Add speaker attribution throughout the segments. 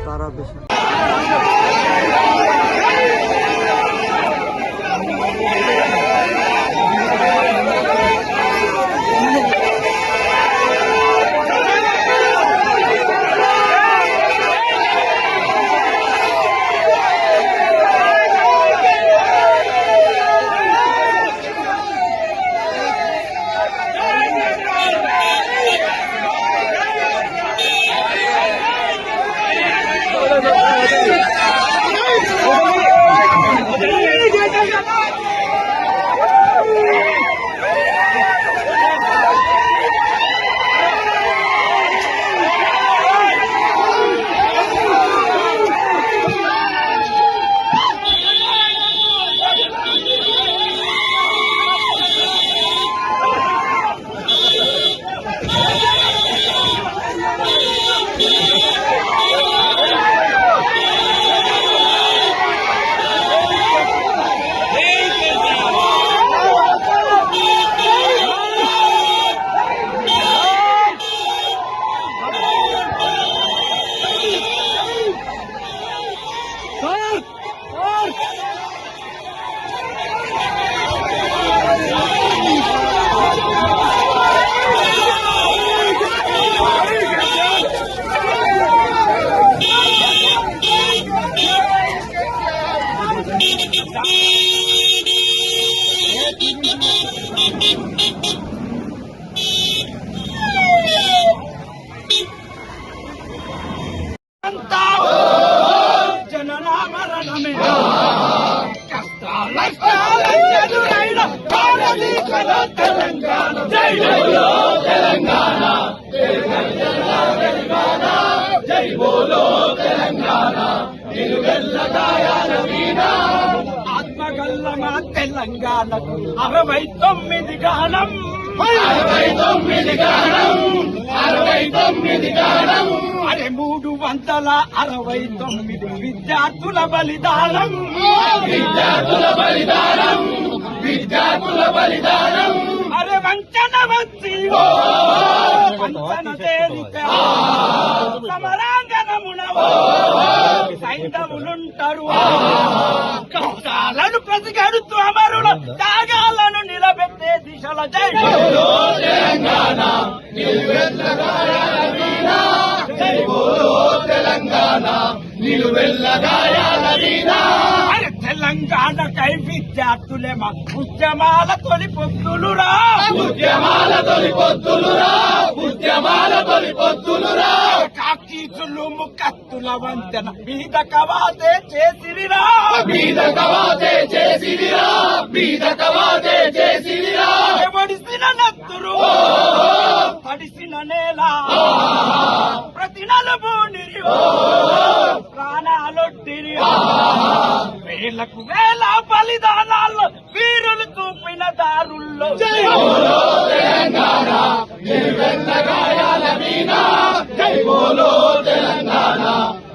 Speaker 1: তারা বেশি
Speaker 2: జై బోలో తెలంగాణ ఆత్మగల్లమా తెలంగాణకు 69 గానం 69 గానం అరే 369 విద్యార్థుల బలిదానం అరే వంచన వచ్చి వంచన తేలిక సమరాంగనమున సైంధవులుంటారు కష్టాలను ప్రతిగడుతూ అమరుల త్యాగాలను నిలబెట్టే దిశల జై బోలో తెలంగాణ జై బోలో తెలంగాణ అరే తెలంగాణకై విద్యార్థులేమా ఉద్యమాల తొలి పొత్తులురా కాకీచులు ముక్కత్తుల వంతెన బీద కవాతే చేసిరిరా ఎవడిసిన నత్తురు తడిసిన నేల ప్రతి నలుబూనిరి ప్రాణాలొట్టిరి వేలకు వేల బలిదానాల్లో వీరులు చూపిన దారుల్లో జై బోలో తెలంగాణ నిలువెల్ల గాయాల వీణ జై బోలో తెలంగాణ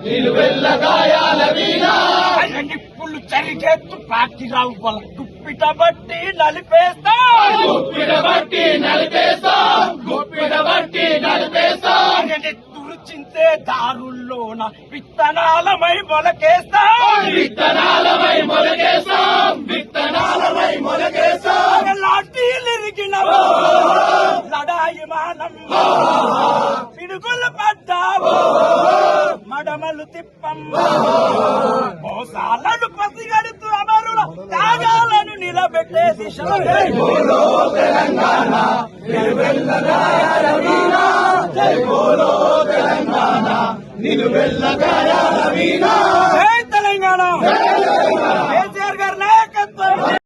Speaker 2: నిలువెల్ల గాయాల వీణ నిప్పులు చరిగెత్తు పార్టీ రావుల గుప్పిట బట్టి నలిపేస్తా చింతే దారుల్లోన విత్తనాలమై మొలకేస్తా లాఠీలిరిగిన లడాయి మానం పిడుగులు పడ్డావు మడమలు తిప్పం మోసాలను పసిగడుతూ అమరుల త్యాగాలను నిలబెట్టే దిశలో జై బోలో తెలంగాణ జై బోలో తెలంగాణ నిలువెల్ల గాయాల వీణ జై తెలంగాణ